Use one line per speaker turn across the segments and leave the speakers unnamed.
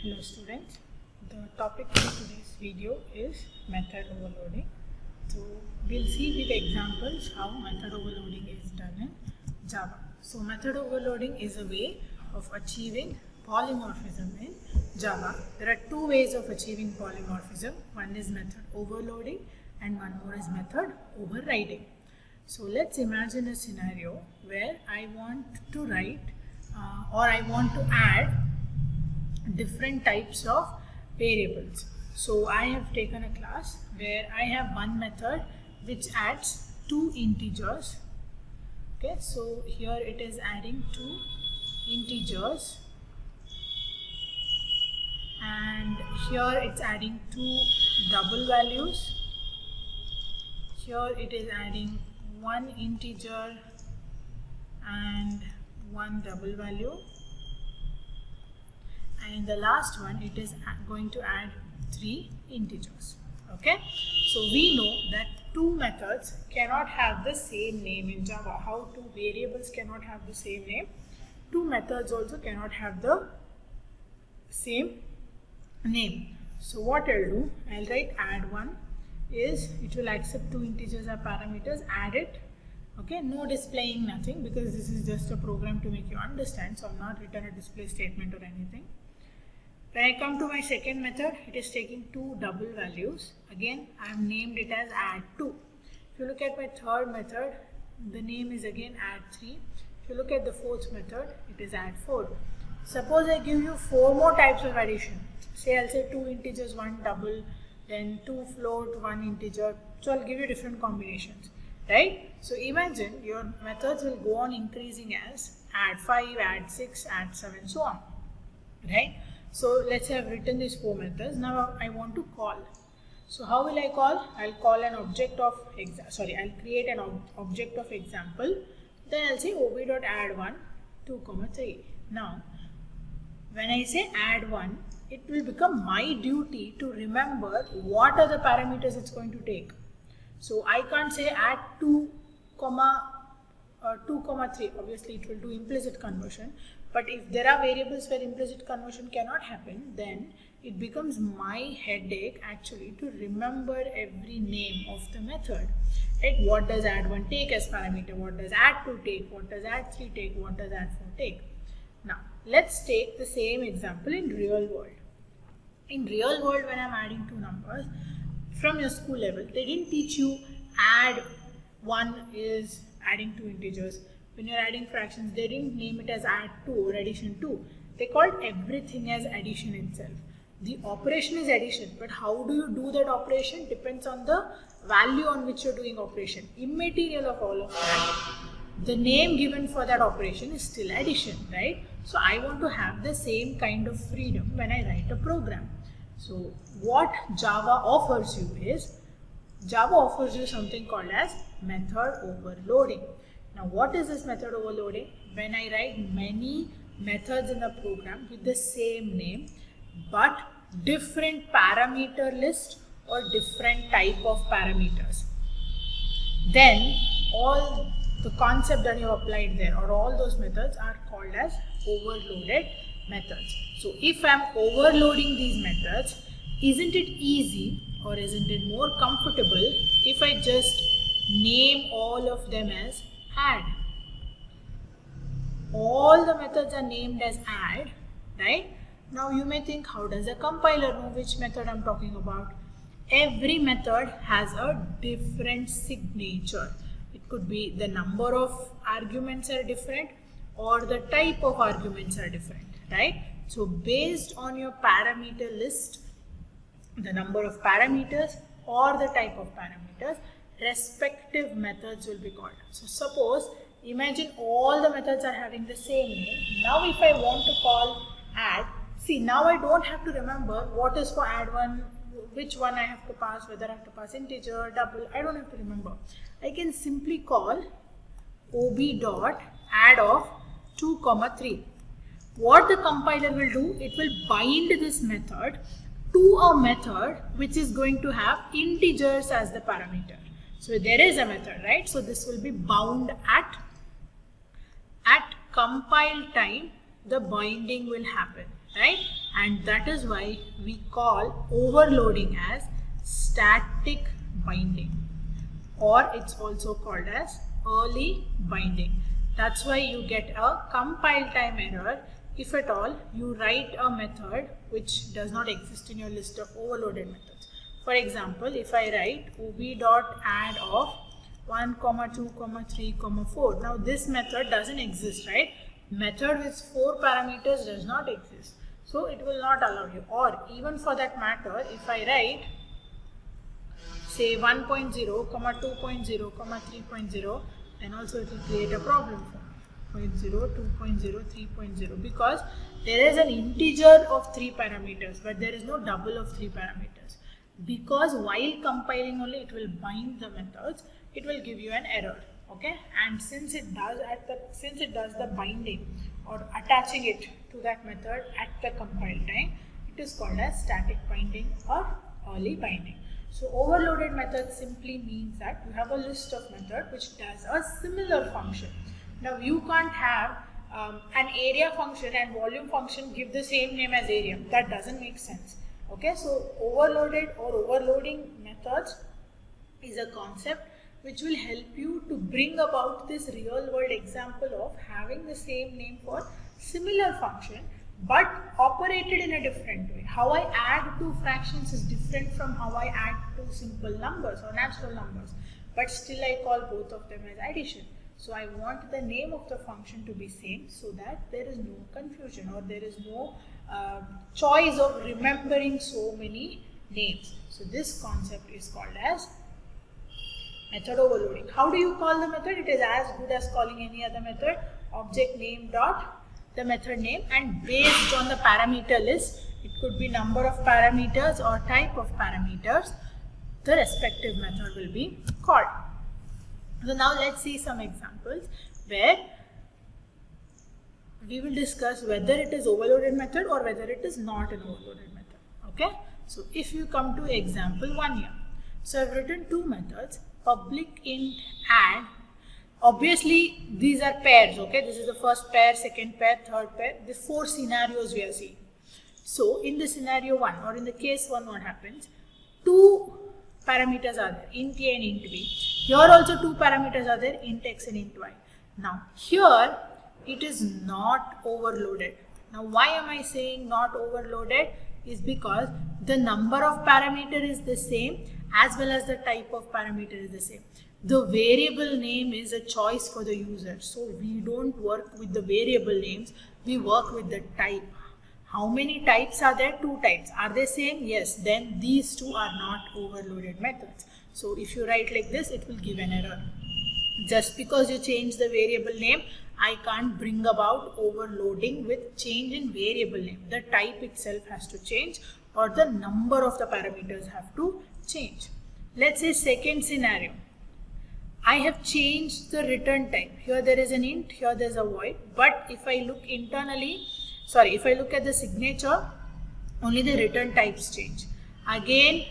Hello students, the topic for today's video is method overloading. So we'll see with examples how method overloading is done in Java. So method overloading is a way of achieving polymorphism in Java. There are two ways of achieving polymorphism. One is method overloading and one more is method overriding. So let's imagine a scenario where I want to write or I want to add different types of variables. So I have taken a class where I have one method which adds two integers. Okay, so here it is adding two integers and here it's adding two double values. Here it is adding one integer and one double value. And in the last one it is going to add three integers. Okay, so we know that two methods cannot have the same name in Java. How two variables cannot have the same name, two methods also cannot have the same name. So what I'll do, I'll write add1 is it will accept two integers as parameters, add it. Okay, no displaying nothing because this is just a program to make you understand, so I'm not written a display statement or anything. When I come to my second method, it is taking two double values. Again, I have named it as add2. If you look at my third method, the name is again add3. If you look at the fourth method, it is add4. Suppose I give you four more types of addition. Say I'll say two integers, one double, then two float, one integer. So I'll give you different combinations, right? So imagine your methods will go on increasing as add5, add6, add7, so on, right? So let's say I've written these four methods. Now I want to call. So how will I call? I'll call an object of I'll create an object of example. Then I'll say ob.add1 2, 3. Now when I say add1, it will become my duty to remember what are the parameters it's going to take. So I can't say add 2, 3. Obviously it will do implicit conversion. But if there are variables where implicit conversion cannot happen, then it becomes my headache actually to remember every name of the method. Right? What does add1 take as parameter? What does add2 take? What does add3 take? What does add4 take? Now let's take the same example in real world. In real world, when I'm adding two numbers from your school level, they didn't teach you add one is adding two integers. When you're adding fractions, they didn't name it as add2 or addition 2. They called everything as addition itself. The operation is addition, but how do you do that operation depends on the value on which you're doing operation. Immaterial of all of that, the name given for that operation is still addition, right? So I want to have the same kind of freedom when I write a program. So what Java offers you is, Java offers you something called as method overloading. Now what is this method overloading? When I write many methods in a program with the same name but different parameter list or different type of parameters, then all the concept that you have applied there or all those methods are called as overloaded methods. So if I am overloading these methods, isn't it easy or isn't it more comfortable if I just name all of them as add? All the methods are named as add, right? Now you may think, how does a compiler know which method I'm talking about? Every method has a different signature. It could be the number of arguments are different or the type of arguments are different, right? So based on your parameter list, the number of parameters or the type of parameters, respective methods will be called. So suppose, imagine all the methods are having the same name. Now if I want to call add, see now I don't have to remember what is for add1, which one I have to pass, whether I have to pass integer, double, I don't have to remember. I can simply call ob.add of 2, 3. What the compiler will do, it will bind this method to a method which is going to have integers as the parameter. So there is a method, right? So this will be bound at compile time the binding will happen, right? And that is why we call overloading as static binding, or it's also called as early binding. That's why you get a compile time error if at all you write a method which does not exist in your list of overloaded methods. For example, if I write ob.add of 1, 2, 3, 4. Now this method doesn't exist, right? Method with 4 parameters does not exist. So it will not allow you. Or even for that matter, if I write say 1.0, 2.0, 3.0, then also it will create a problem for me. 0, 2.0, 3.0, because there is an integer of 3 parameters, but there is no double of 3 parameters. Because while compiling only it will bind the methods, it will give you an error. Okay, and since it does the binding or attaching it to that method at the compile time, it is called as static binding or early binding. So overloaded method simply means that you have a list of methods which does a similar function. Now you can't have an area function and volume function give the same name as area. That doesn't make sense. Okay, so overloaded or overloading methods is a concept which will help you to bring about this real world example of having the same name for similar function but operated in a different way. How I add two fractions is different from how I add two simple numbers or natural numbers, but still I call both of them as addition. So I want the name of the function to be same so that there is no confusion or there is no choice of remembering so many names. So this concept is called as method overloading. How do you call the method? It is as good as calling any other method. Object name dot the method name, and based on the parameter list, it could be number of parameters or type of parameters, the respective method will be called. So now let's see some examples where we will discuss whether it is overloaded method or whether it is not an overloaded method. Okay, so if you come to example 1 here, so I've written two methods, public int add. Obviously these are pairs. Okay, this is the first pair, second pair, third pair. The 4 scenarios we are seeing. So in the scenario 1 or in the case 1, what happens? 2 parameters are there, int a and int b. Here also 2 parameters are there, int x and int y. Now here it is not overloaded. Now why am I saying not overloaded? Is because the number of parameter is the same as well as the type of parameter is the same. The variable name is a choice for the user. So we don't work with the variable names, we work with the type. How many types are there? 2 types. Are they same? Yes. Then these two are not overloaded methods. So if you write like this, it will give an error. Just because you change the variable name, I can't bring about overloading with change in variable name. The type itself has to change or the number of the parameters have to change. Let's say second scenario. I have changed the return type. Here there is an int, here there is a void. But if I look internally, if I look at the signature, only the return types change. Again,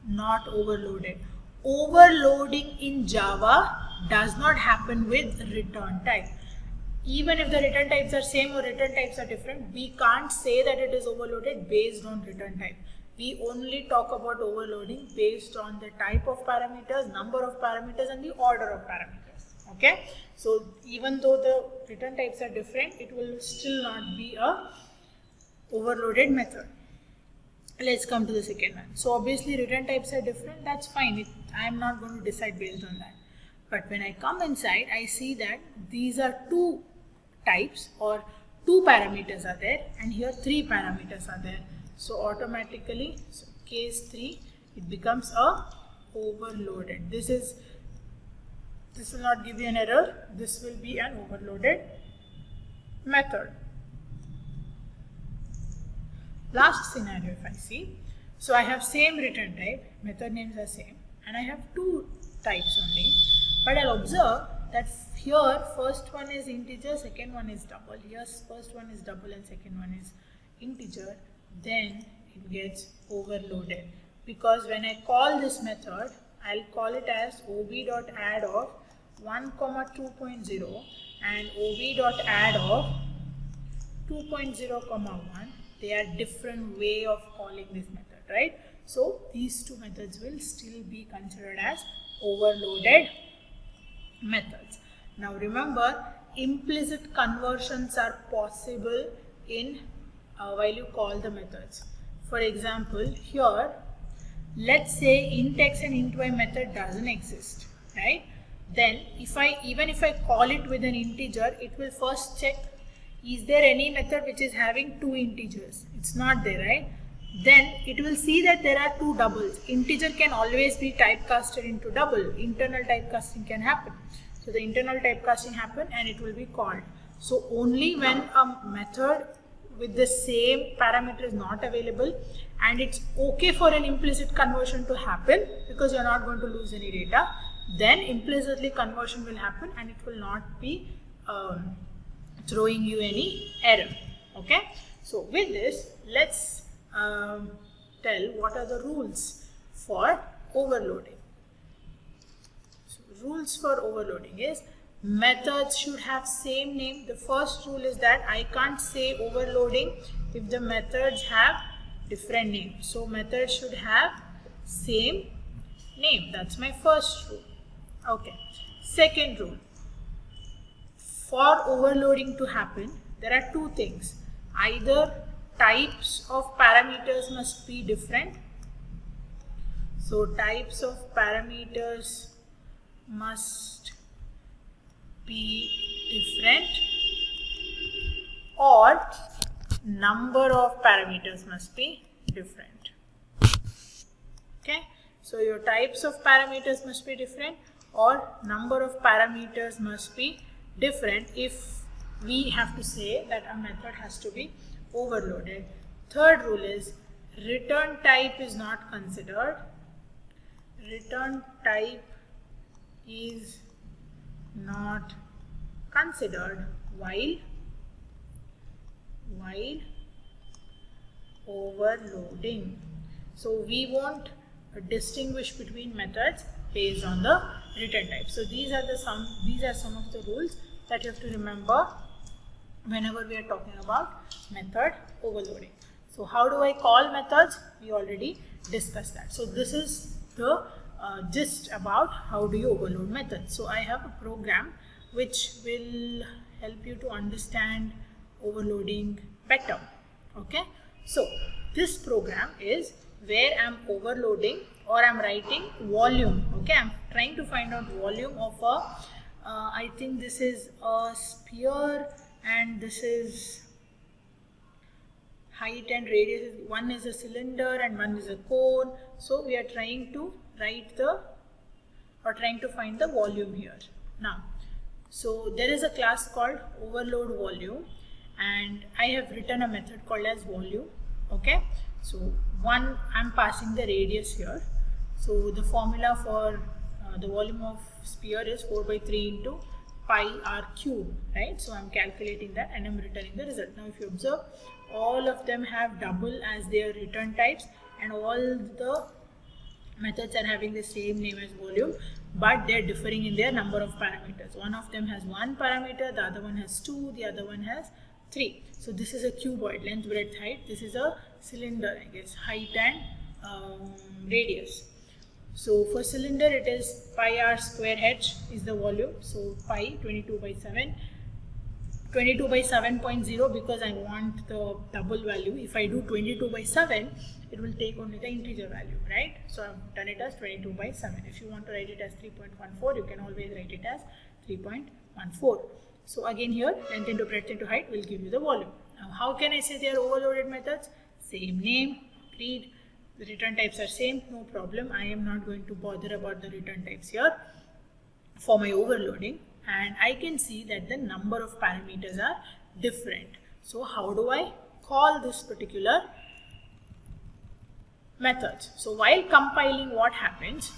not overloaded. Overloading in Java does not happen with return type. Even if the return types are same or return types are different, we can't say that it is overloaded based on return type. We only talk about overloading based on the type of parameters, number of parameters and the order of parameters. Okay, so even though the return types are different, it will still not be a overloaded method. Let's come to the second one. So obviously return types are different, that's fine. I am not going to decide based on that. But when I come inside, I see that these are 2 types or 2 parameters are there and here 3 parameters are there. So automatically, so case 3, it becomes a overloaded. This will not give you an error. This will be an overloaded method. Last scenario if I see. So I have same return type, method names are same, and I have 2 types only. But I'll observe that here first one is integer, second one is double. Here first one is double and second one is integer. Then it gets overloaded because when I call this method, I'll call it as ob.add of 1, 2.0 and ob.add of 2.0 comma 1, they are different way of calling this method, right? So these two methods will still be considered as overloaded methods. Now remember, implicit conversions are possible in while you call the methods. For example, here let's say int x and int y method doesn't exist, right? Then even if I call it with an integer, it will first check, is there any method which is having two integers? It's not there, right? Then it will see that there are two doubles. Integer can always be typecasted into double. Internal typecasting can happen. So the internal typecasting happen and it will be called. So only when a method with the same parameter is not available and it's okay for an implicit conversion to happen because you're not going to lose any data, then implicitly conversion will happen and it will not be throwing you any error. Okay, so with this, let's tell what are the rules for overloading. So rules for overloading is methods should have same name. The first rule is that I can't say overloading if the methods have different names. So methods should have same name. That's my first rule. Okay. Second rule. For overloading to happen, there are two things. Either types of parameters must be different. So types of parameters must be different, or number of parameters must be different. Okay, so your types of parameters must be different or number of parameters must be different if we have to say that a method has to be overloaded. Third rule is return type is not considered. Return type is not considered while overloading. So we won't distinguish between methods based on the return type. So these are some of the rules that you have to remember whenever we are talking about method overloading. So how do I call methods? We already discussed that. So this is the gist about how do you overload methods. So I have a program which will help you to understand overloading better. Okay, so this program is where I'm overloading or I'm writing volume. Okay, I'm trying to find out volume of a I think this is a sphere and this is height and radius. One is a cylinder and one is a cone. So we are trying to trying to find the volume here. Now, so there is a class called overload volume and I have written a method called as volume. Okay, so one, I'm passing the radius here. So the formula for the volume of sphere is 4 by 3 into pi r cube, right? So I'm calculating that and I'm returning the result. Now if you observe, all of them have double as their return types and all the methods are having the same name as volume, but they're differing in their number of parameters. One of them has one parameter, the other one has two, the other one has three. So this is a cuboid, length, breadth, height. This is a cylinder, I guess, height and radius. So for cylinder it is pi r square h is the volume. So pi 22 by 7. 22 by 7.0 because I want the double value. If I do 22 by 7, it will take only the integer value, right? So I've done it as 22 by 7. If you want to write it as 3.14, you can always write it as 3.14. So again here, length into breadth into height will give you the volume. Now how can I say they are overloaded methods? Same name, agreed. The return types are same, no problem. I am not going to bother about the return types here for my overloading. And I can see that the number of parameters are different. So how do I call this particular method? So while compiling, what happens?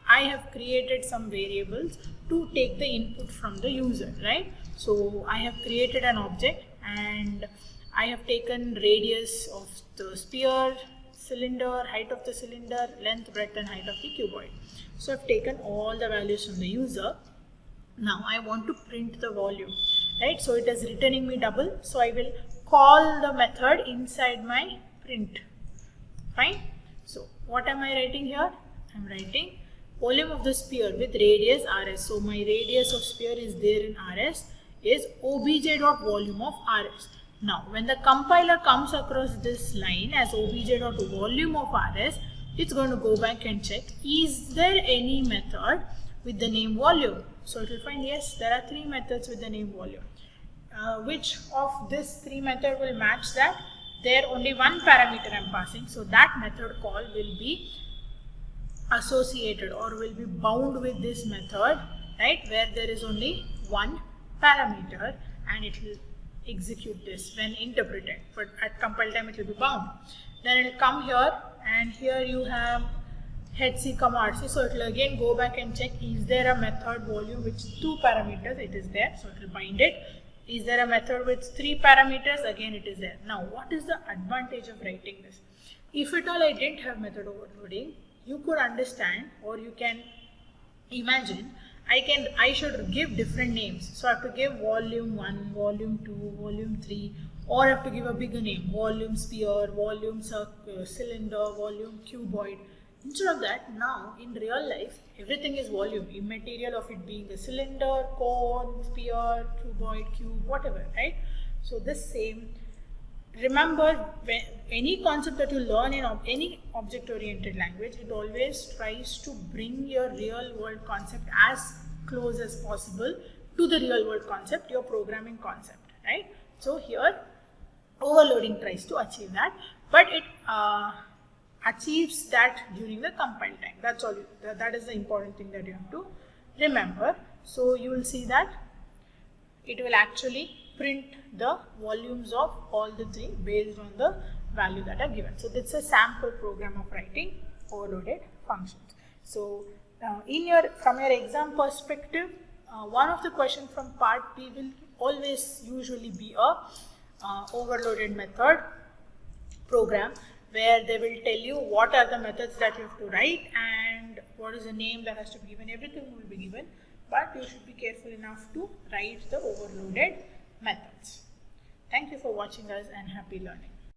I have created some variables to take the input from the user, right? So I have created an object and I have taken radius of the sphere, cylinder, height of the cylinder, length, breadth and height of the cuboid. So I've taken all the values from the user. Now I want to print the volume, right? So it is returning me double. So I will call the method inside my print. Fine. So what am I writing here? I'm writing volume of the sphere with radius rs. So my radius of sphere is there in rs is obj.volume of rs. Now when the compiler comes across this line as obj.volume of rs, it's going to go back and check, is there any method with the name volume? So it will find yes, there are 3 methods with the name volume. Which of this 3 method will match that? There only one parameter I'm passing, so that method call will be associated or will be bound with this method, right, where there is only one parameter, and it will execute this when interpreted, but at compile time it will be bound. Then it will come here, and here you have headc, rc, so it will again go back and check, is there a method volume with 2 parameters? It is there, so it will bind it. Is there a method with 3 parameters? Again it is there. Now what is the advantage of writing this? If at all I didn't have method overloading, you could understand, or you can imagine, I should give different names. So I have to give volume 1, volume 2, volume 3, or I have to give a bigger name, volume sphere, volume cylinder, volume cuboid. Instead of that, now in real life, everything is volume, immaterial of it being a cylinder, cone, sphere, cuboid, cube, whatever, right? So this same, remember, when any concept that you learn in any object-oriented language, it always tries to bring your real-world concept as close as possible to the real-world concept, your programming concept, right? So here, overloading tries to achieve that, but it achieves that during the compile time. That's all. That is the important thing that you have to remember. So you will see that it will actually print the volumes of all the 3 based on the value that are given. So this is a sample program of writing overloaded functions. So from your exam perspective, one of the questions from part B will always usually be a overloaded method program, where they will tell you what are the methods that you have to write and what is the name that has to be given. Everything will be given, but you should be careful enough to write the overloaded methods. Thank you for watching us, and happy learning.